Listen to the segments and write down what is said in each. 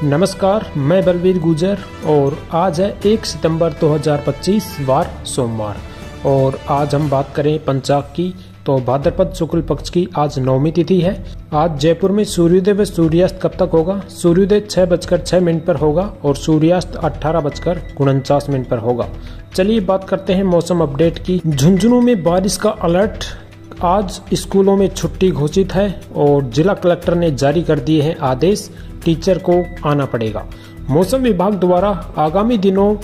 नमस्कार, मैं बलवीर गुजर और आज है 1 सितंबर 2025 वार सोमवार। और आज हम बात करें पंचांग की तो भाद्रपद शुक्ल पक्ष की आज 9वीं तिथि है। आज जयपुर में सूर्योदय व सूर्यास्त कब तक होगा? सूर्योदय 6:06 पर होगा और सूर्यास्त 18:49 पर होगा। चलिए बात करते हैं मौसम अपडेट की। झुंझुनू में बारिश का अलर्ट, आज स्कूलों में छुट्टी घोषित है और जिला कलेक्टर ने जारी कर दिए हैं आदेश, टीचर को आना पड़ेगा। मौसम विभाग द्वारा आगामी दिनों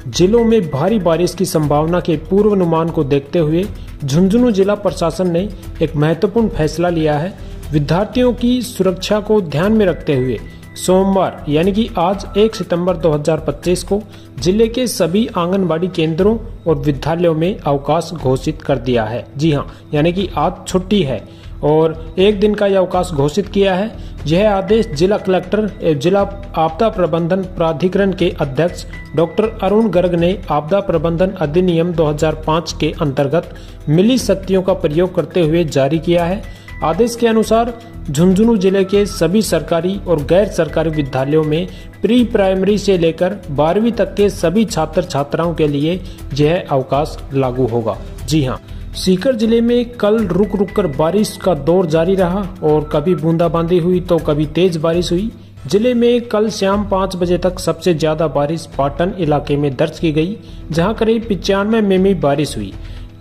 जिलों में भारी बारिश की संभावना के पूर्वानुमान को देखते हुए झुंझुनू जिला प्रशासन ने एक महत्वपूर्ण फैसला लिया है। विद्यार्थियों की सुरक्षा को ध्यान में रखते हुए सोमवार यानी कि आज 1 सितंबर 2025 को जिले के सभी आंगनबाड़ी केंद्रों और विद्यालयों में अवकाश घोषित कर दिया है। जी हां, यानी कि आज छुट्टी है और एक दिन का यह अवकाश घोषित किया है। यह आदेश जिला कलेक्टर एवं जिला आपदा प्रबंधन प्राधिकरण के अध्यक्ष डॉक्टर अरुण गर्ग ने आपदा प्रबंधन अधिनियम 2005 के अंतर्गत मिली शक्तियों का प्रयोग करते हुए जारी किया है। आदेश के अनुसार झुंझुनू जिले के सभी सरकारी और गैर सरकारी विद्यालयों में प्री प्राइमरी से लेकर 12वीं तक के सभी छात्र छात्राओं के लिए यह अवकाश लागू होगा। जी हां, सीकर जिले में कल रुक रुक कर बारिश का दौर जारी रहा और कभी बूंदाबांदी हुई तो कभी तेज बारिश हुई। जिले में कल शाम 5 बजे तक सबसे ज्यादा बारिश पाटन इलाके में दर्ज की गई, जहां करीब 95 मिमी बारिश हुई।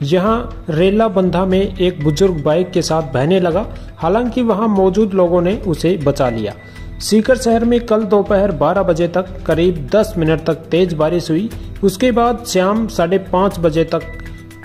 यहां रेला बंधा में एक बुजुर्ग बाइक के साथ बहने लगा, हालांकि वहां मौजूद लोगों ने उसे बचा लिया। सीकर शहर में कल दोपहर 12 बजे तक करीब 10 मिनट तक तेज बारिश हुई। उसके बाद शाम 5:30 बजे तक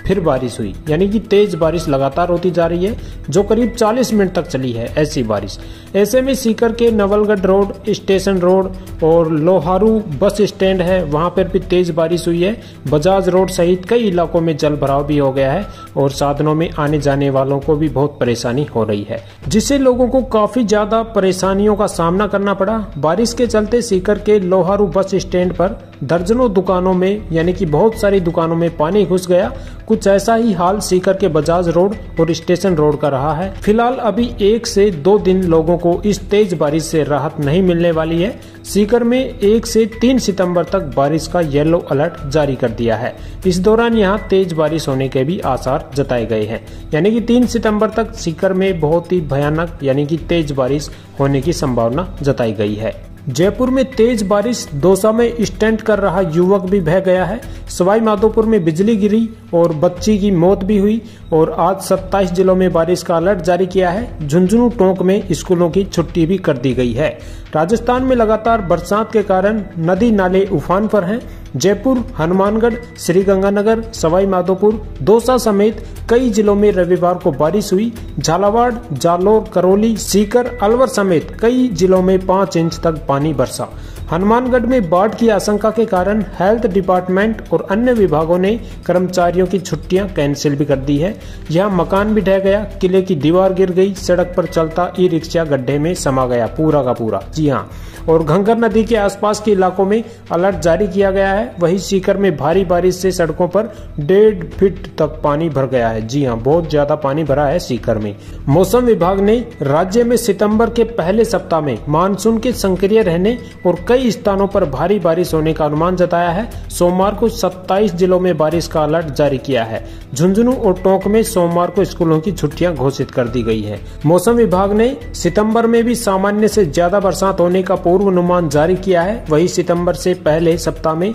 फिर बारिश हुई, यानी कि तेज बारिश लगातार होती जा रही है जो करीब 40 मिनट तक चली है ऐसी बारिश। ऐसे में सीकर के नवलगढ़ रोड, स्टेशन रोड और लोहारू बस स्टैंड है, वहां पर भी तेज बारिश हुई है। बजाज रोड सहित कई इलाकों में जल भराव भी हो गया है और साधनों में आने जाने वालों को भी बहुत परेशानी हो रही है, जिससे लोगों को काफी ज्यादा परेशानियों का सामना करना पड़ा। बारिश के चलते सीकर के लोहारू बस स्टैंड पर दर्जनों दुकानों में यानी कि बहुत सारी दुकानों में पानी घुस गया। कुछ ऐसा ही हाल सीकर के बजाज रोड और स्टेशन रोड का रहा है। फिलहाल अभी 1 से 2 दिन लोगों को इस तेज बारिश से राहत नहीं मिलने वाली है। सीकर में 1 से 3 सितंबर तक बारिश का येलो अलर्ट जारी कर दिया है। इस दौरान यहां तेज बारिश होने के भी आसार जताए गए हैं, यानी कि 3 सितंबर तक सीकर में बहुत ही भयानक यानी कि तेज बारिश होने की संभावना जताई गई है। जयपुर में तेज बारिश, दौसा में स्टंट कर रहा युवक भी बह गया है। सवाई माधोपुर में बिजली गिरी और बच्ची की मौत भी हुई और आज 27 जिलों में बारिश का अलर्ट जारी किया है। झुंझुनू टोंक में स्कूलों की छुट्टी भी कर दी गई है। राजस्थान में लगातार बरसात के कारण नदी नाले उफान पर हैं। जयपुर, हनुमानगढ़, श्रीगंगानगर, सवाई माधोपुर, दौसा समेत कई जिलों में रविवार को बारिश हुई। झालावाड़, जालोर, करौली, सीकर, अलवर समेत कई जिलों में 5 इंच तक पानी बरसा। हनुमानगढ़ में बाढ़ की आशंका के कारण हेल्थ डिपार्टमेंट और अन्य विभागों ने कर्मचारियों की छुट्टियां कैंसिल भी कर दी है। यहां मकान भी ढह गया, किले की दीवार गिर गई, सड़क पर चलता ई रिक्शा गड्ढे में समा गया पूरा का पूरा। जी हां, और घंघर नदी के आसपास के इलाकों में अलर्ट जारी किया गया है। वहीं सीकर में भारी बारिश से सड़कों पर 1.5 फीट तक पानी भर गया है। जी हां, बहुत ज्यादा पानी भरा है सीकर में। मौसम विभाग ने राज्य में सितंबर के पहले सप्ताह में मानसून के सक्रिय रहने और कई स्थानों पर भारी बारिश होने का अनुमान जताया है। सोमवार को 27 जिलों में बारिश का अलर्ट जारी किया है। झुंझुनू और टोंक में सोमवार को स्कूलों की छुट्टियां घोषित कर दी गई है। मौसम विभाग ने सितंबर में भी सामान्य से ज्यादा बरसात होने का पूर्वानुमान जारी किया है। वहीं सितंबर से पहले सप्ताह में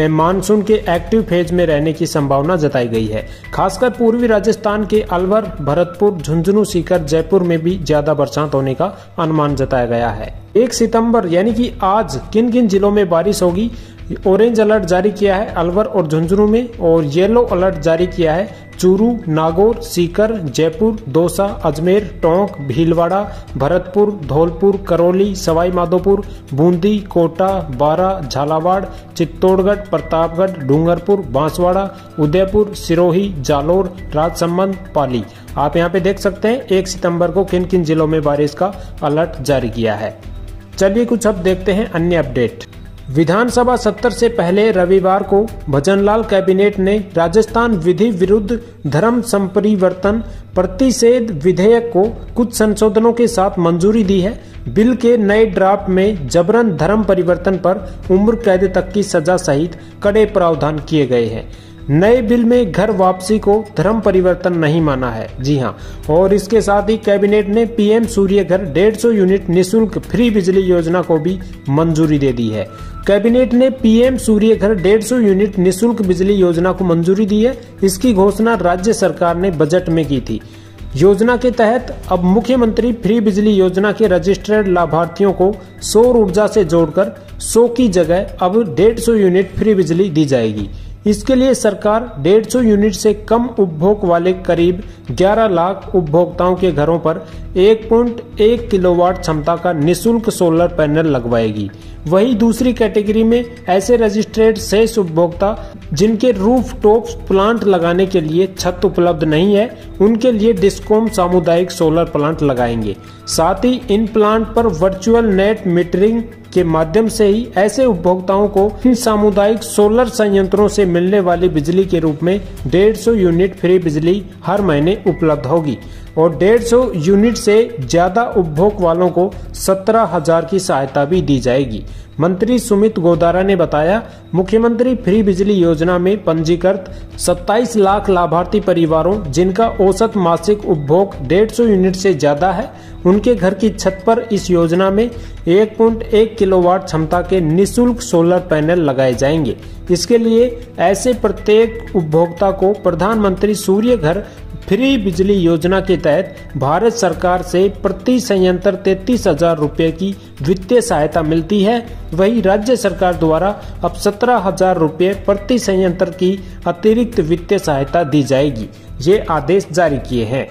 मानसून के एक्टिव फेज में रहने की संभावना जताई गई है। खासकर पूर्वी राजस्थान के अलवर, भरतपुर, झुंझुनू, सीकर, जयपुर में भी ज्यादा बरसात होने का अनुमान जताया गया है। 1 सितंबर यानी कि आज किन किन जिलों में बारिश होगी? ऑरेंज अलर्ट जारी किया है अलवर और झुंझुनू में और येलो अलर्ट जारी किया है चूरू, नागौर, सीकर, जयपुर, दौसा, अजमेर, टोंक, भीलवाड़ा, भरतपुर, धौलपुर, करौली, सवाई माधोपुर, बूंदी, कोटा, बारा, झालावाड़, चित्तौड़गढ़, प्रतापगढ़, डूंगरपुर, बांसवाड़ा, उदयपुर, सिरोही, जालोर, राजसमंद, पाली। आप यहाँ पे देख सकते हैं 1 सितंबर को किन किन जिलों में बारिश का अलर्ट जारी किया है। चलिए कुछ अब देखते हैं अन्य अपडेट। विधानसभा सत्र से पहले रविवार को भजनलाल कैबिनेट ने राजस्थान विधि विरुद्ध धर्म संपरिवर्तन प्रतिषेध विधेयक को कुछ संशोधनों के साथ मंजूरी दी है। बिल के नए ड्राफ्ट में जबरन धर्म परिवर्तन पर उम्र कैद तक की सजा सहित कड़े प्रावधान किए गए हैं। नए बिल में घर वापसी को धर्म परिवर्तन नहीं माना है। जी हां, और इसके साथ ही कैबिनेट ने पीएम सूर्य घर 150 यूनिट निशुल्क फ्री बिजली योजना को भी मंजूरी दे दी है। कैबिनेट ने पीएम सूर्य घर 150 यूनिट निशुल्क बिजली योजना को मंजूरी दी है। इसकी घोषणा राज्य सरकार ने बजट में की थी। योजना के तहत अब मुख्यमंत्री फ्री बिजली योजना के रजिस्टर्ड लाभार्थियों को सौर ऊर्जा से जोड़कर 100 की जगह अब 150 यूनिट फ्री बिजली दी जाएगी। इसके लिए सरकार 150 यूनिट से कम उपभोग वाले करीब 11 लाख उपभोक्ताओं के घरों पर 1.1 किलोवाट क्षमता का निशुल्क सोलर पैनल लगवाएगी। वहीं दूसरी कैटेगरी में ऐसे रजिस्टर्ड शेष उपभोक्ता जिनके रूफटॉप प्लांट लगाने के लिए छत उपलब्ध नहीं है, उनके लिए डिस्कॉम सामुदायिक सोलर प्लांट लगाएंगे। साथ ही इन प्लांट पर वर्चुअल नेट मीटरिंग के माध्यम से ही ऐसे उपभोक्ताओं को इन सामुदायिक सोलर संयंत्रों से मिलने वाली बिजली के रूप में 150 यूनिट फ्री बिजली हर महीने उपलब्ध होगी और 150 यूनिट से ज्यादा उपभोग वालों को 17,000 की सहायता भी दी जाएगी। मंत्री सुमित गोदारा ने बताया, मुख्यमंत्री फ्री बिजली योजना में पंजीकृत 27 लाख लाभार्थी परिवारों जिनका औसत मासिक उपभोग 150 यूनिट से ज्यादा है, उनके घर की छत पर इस योजना में 1.1 किलोवाट क्षमता के निशुल्क सोलर पैनल लगाए जाएंगे। इसके लिए ऐसे प्रत्येक उपभोक्ता को प्रधानमंत्री सूर्य घर फ्री बिजली योजना के तहत भारत सरकार से प्रति संयंत्र 33,000 रुपए की वित्तीय सहायता मिलती है। वहीं राज्य सरकार द्वारा अब 17,000 रुपए प्रति संयंत्र की अतिरिक्त वित्तीय सहायता दी जाएगी। ये आदेश जारी किए हैं।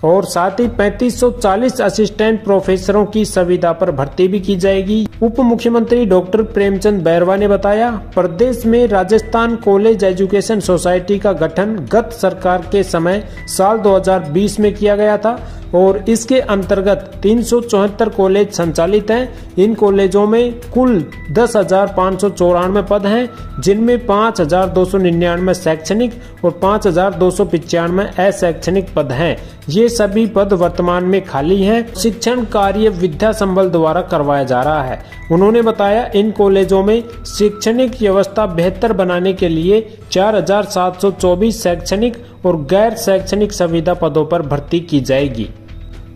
और साथ ही 3540 असिस्टेंट प्रोफेसरों की संविदा पर भर्ती भी की जाएगी। उप मुख्यमंत्री डॉक्टर प्रेमचंद बैरवा ने बताया, प्रदेश में राजस्थान कॉलेज एजुकेशन सोसाइटी का गठन गत सरकार के समय साल 2020 में किया गया था और इसके अंतर्गत 374 कॉलेज संचालित हैं। इन कॉलेजों में कुल 10,594 पद हैं, जिनमें 5,299 शैक्षणिक और 5,295 अशैक्षणिक पद हैं। ये सभी पद वर्तमान में खाली हैं। शिक्षण कार्य विद्या संबल द्वारा करवाया जा रहा है। उन्होंने बताया, इन कॉलेजों में शैक्षणिक व्यवस्था बेहतर बनाने के लिए 4,724 शैक्षणिक और गैर शैक्षणिक संविदा पदों पर भर्ती की जाएगी।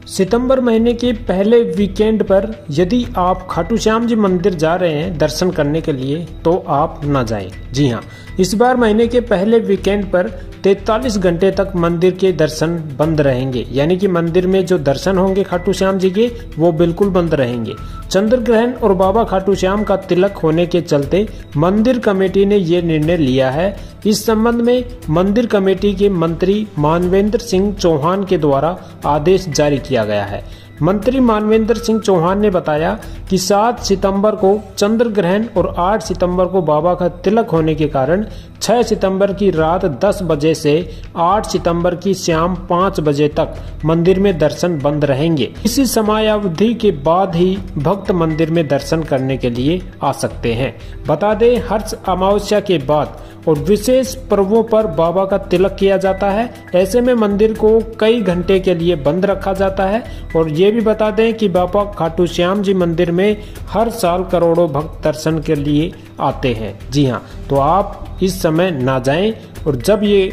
सितंबर महीने के पहले वीकेंड पर यदि आप खाटू श्याम जी मंदिर जा रहे हैं दर्शन करने के लिए तो आप न जाएं। जी हाँ, इस बार महीने के पहले वीकेंड पर 43 घंटे तक मंदिर के दर्शन बंद रहेंगे, यानी कि मंदिर में जो दर्शन होंगे खाटू श्याम जी के वो बिल्कुल बंद रहेंगे। चंद्र ग्रहण और बाबा खाटू श्याम का तिलक होने के चलते मंदिर कमेटी ने ये निर्णय लिया है। इस संबंध में मंदिर कमेटी के मंत्री मानवेंद्र सिंह चौहान के द्वारा आदेश जारी किया गया है। मंत्री मानवेंद्र सिंह चौहान ने बताया कि 7 सितंबर को चंद्र ग्रहण और 8 सितंबर को बाबा का तिलक होने के कारण 6 सितंबर की रात 10 बजे से 8 सितंबर की शाम 5 बजे तक मंदिर में दर्शन बंद रहेंगे। इसी समयावधि के बाद ही भक्त मंदिर में दर्शन करने के लिए आ सकते हैं। बता दें, हर अमावस्या के बाद और विशेष पर्वों पर बाबा का तिलक किया जाता है। ऐसे में मंदिर को कई घंटे के लिए बंद रखा जाता है। और ये भी बता दें कि बाबा खाटू श्याम जी मंदिर में हर साल करोड़ों भक्त दर्शन के लिए आते हैं। जी हाँ, तो आप इस समय ना जाएं और जब ये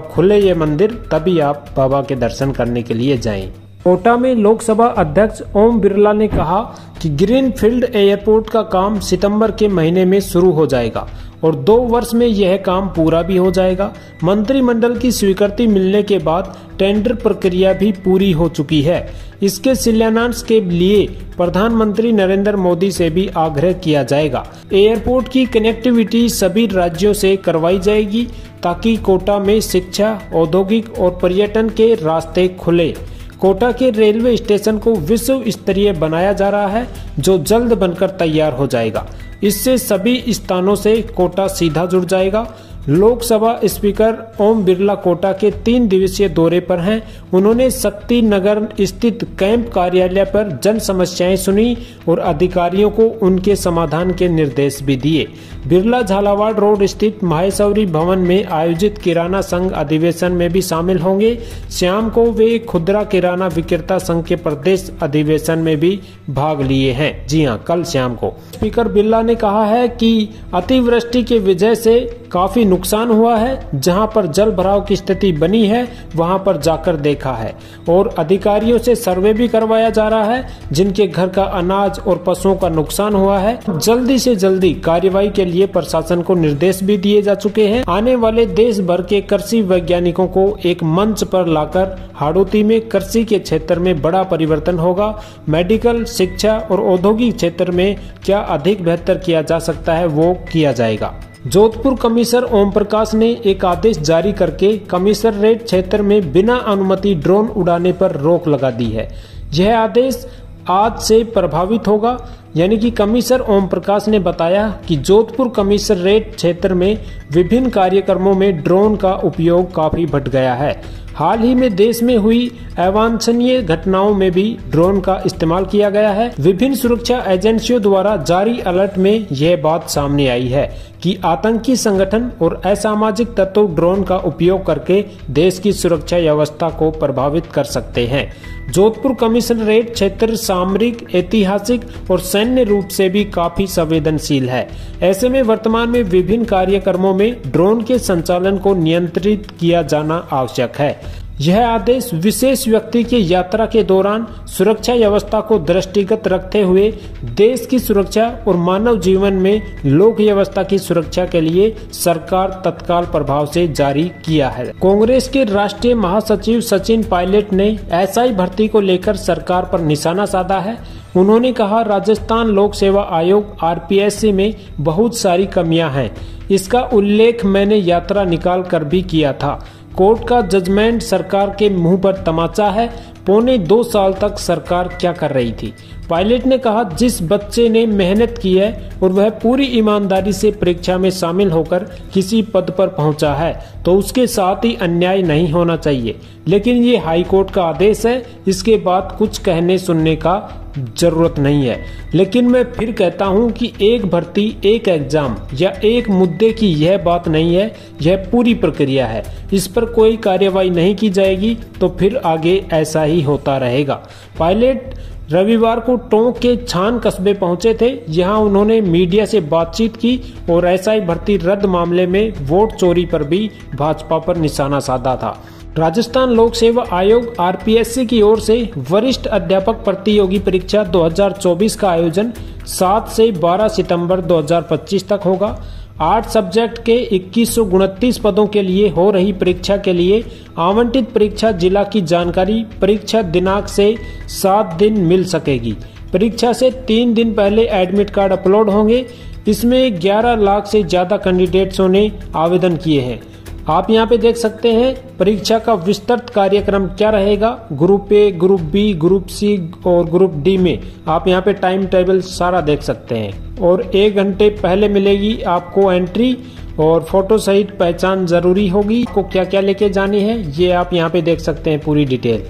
खुले ये मंदिर तभी आप बाबा के दर्शन करने के लिए जाएं। कोटा में लोकसभा अध्यक्ष ओम बिरला ने कहा कि ग्रीनफील्ड एयरपोर्ट का काम सितंबर के महीने में शुरू हो जाएगा और 2 वर्ष में यह काम पूरा भी हो जाएगा। मंत्रिमंडल की स्वीकृति मिलने के बाद टेंडर प्रक्रिया भी पूरी हो चुकी है। इसके शिलान्यास के लिए प्रधानमंत्री नरेंद्र मोदी से भी आग्रह किया जाएगा। एयरपोर्ट की कनेक्टिविटी सभी राज्यों से करवाई जाएगी ताकि कोटा में शिक्षा, औद्योगिक और पर्यटन के रास्ते खुले। कोटा के रेलवे स्टेशन को विश्व स्तरीय बनाया जा रहा है, जो जल्द बनकर तैयार हो जाएगा। इससे सभी स्थानों से कोटा सीधा जुड़ जाएगा। लोकसभा स्पीकर ओम बिरला कोटा के 3 दिवसीय दौरे पर हैं। उन्होंने शक्ति नगर स्थित कैंप कार्यालय पर जन समस्याएं सुनी और अधिकारियों को उनके समाधान के निर्देश भी दिए। बिरला झालावाड़ रोड स्थित माहेश्वरी भवन में आयोजित किराना संघ अधिवेशन में भी शामिल होंगे। शाम को वे खुदरा किराना विक्रेता संघ के प्रदेश अधिवेशन में भी भाग लिए हैं। जी हां, कल शाम को स्पीकर बिरला ने कहा है कि अतिवृष्टि की वजह से काफी नुकसान हुआ है। जहां पर जल भराव की स्थिति बनी है वहां पर जाकर देखा है और अधिकारियों से सर्वे भी करवाया जा रहा है। जिनके घर का अनाज और पशुओं का नुकसान हुआ है, जल्दी से जल्दी कार्रवाई के लिए प्रशासन को निर्देश भी दिए जा चुके हैं। आने वाले देश भर के कृषि वैज्ञानिकों को एक मंच पर लाकर हाड़ौती में कृषि के क्षेत्र में बड़ा परिवर्तन होगा। मेडिकल, शिक्षा और औद्योगिक क्षेत्र में क्या अधिक बेहतर किया जा सकता है वो किया जाएगा। जोधपुर कमिश्नर ओम प्रकाश ने एक आदेश जारी करके कमिश्नरेट क्षेत्र में बिना अनुमति ड्रोन उड़ाने पर रोक लगा दी है। यह आदेश आज से प्रभावित होगा। यानी कि कमिश्नर ओम प्रकाश ने बताया कि जोधपुर कमिश्नरेट क्षेत्र में विभिन्न कार्यक्रमों में ड्रोन का उपयोग काफी बढ़ गया है। हाल ही में देश में हुई अवांछनीय घटनाओं में भी ड्रोन का इस्तेमाल किया गया है। विभिन्न सुरक्षा एजेंसियों द्वारा जारी अलर्ट में यह बात सामने आई है कि आतंकी संगठन और असामाजिक तत्व ड्रोन का उपयोग करके देश की सुरक्षा व्यवस्था को प्रभावित कर सकते हैं। जोधपुर कमिश्नरेट क्षेत्र सामरिक, ऐतिहासिक और सैन्य रूप से भी काफी संवेदनशील है। ऐसे में वर्तमान में विभिन्न कार्यक्रमों में ड्रोन के संचालन को नियंत्रित किया जाना आवश्यक है। यह आदेश विशेष व्यक्ति की यात्रा के दौरान सुरक्षा व्यवस्था को दृष्टिगत रखते हुए देश की सुरक्षा और मानव जीवन में लोक व्यवस्था की सुरक्षा के लिए सरकार तत्काल प्रभाव से जारी किया है। कांग्रेस के राष्ट्रीय महासचिव सचिन पायलट ने एसआई भर्ती को लेकर सरकार पर निशाना साधा है। उन्होंने कहा, राजस्थान लोक सेवा आयोग आरपीएससी में बहुत सारी कमियां हैं। इसका उल्लेख मैंने यात्रा निकाल कर भी किया था। कोर्ट का जजमेंट सरकार के मुंह पर तमाचा है। 2.25 साल तक सरकार क्या कर रही थी। पायलट ने कहा, जिस बच्चे ने मेहनत की है और वह पूरी ईमानदारी से परीक्षा में शामिल होकर किसी पद पर पहुंचा है तो उसके साथ ही अन्याय नहीं होना चाहिए। लेकिन ये हाई कोर्ट का आदेश है, इसके बाद कुछ कहने सुनने का जरूरत नहीं है। लेकिन मैं फिर कहता हूं कि एक भर्ती, एक एग्जाम या एक मुद्दे की यह बात नहीं है, यह पूरी प्रक्रिया है। इस पर कोई कार्यवाही नहीं की जाएगी तो फिर आगे ऐसा ही होता रहेगा। पायलट रविवार को टोंक के छान कस्बे पहुंचे थे। यहां उन्होंने मीडिया से बातचीत की और एसआई भर्ती रद्द मामले में वोट चोरी पर भी भाजपा पर निशाना साधा था। राजस्थान लोक सेवा आयोग आरपीएससी की ओर से वरिष्ठ अध्यापक प्रतियोगी परीक्षा 2024 का आयोजन 7 से 12 सितंबर 2025 तक होगा। 8 सब्जेक्ट के 2129 पदों के लिए हो रही परीक्षा के लिए आवंटित परीक्षा जिला की जानकारी परीक्षा दिनांक से 7 दिन मिल सकेगी। परीक्षा से 3 दिन पहले एडमिट कार्ड अपलोड होंगे। इसमें 11 लाख से ज्यादा कैंडिडेट्सों ने आवेदन किए हैं। आप यहाँ पे देख सकते हैं परीक्षा का विस्तृत कार्यक्रम क्या रहेगा। Group A, group B, group C और ग्रुप डी में आप यहाँ पे टाइम टेबल सारा देख सकते हैं। और 1 घंटे पहले मिलेगी आपको एंट्री और फोटो सहित पहचान जरूरी होगी। आपको क्या क्या लेके जानी है ये आप यहाँ पे देख सकते हैं पूरी डिटेल।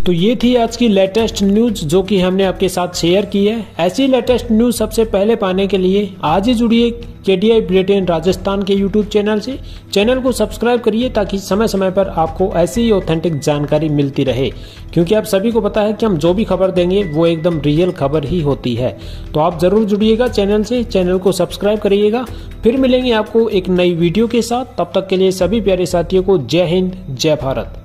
तो ये थी आज की लेटेस्ट न्यूज जो कि हमने आपके साथ शेयर की है। ऐसी लेटेस्ट न्यूज सबसे पहले पाने के लिए आज ही जुड़िए केडीआई बुलेटिन राजस्थान के यूट्यूब चैनल से। चैनल को सब्सक्राइब करिए ताकि समय समय पर आपको ऐसी ही ऑथेंटिक जानकारी मिलती रहे, क्योंकि आप सभी को पता है कि हम जो भी खबर देंगे वो एकदम रियल खबर ही होती है। तो आप जरूर जुड़िएगा चैनल से, चैनल को सब्सक्राइब करिएगा। फिर मिलेंगे आपको एक नई वीडियो के साथ। तब तक के लिए सभी प्यारे साथियों को जय हिंद, जय भारत।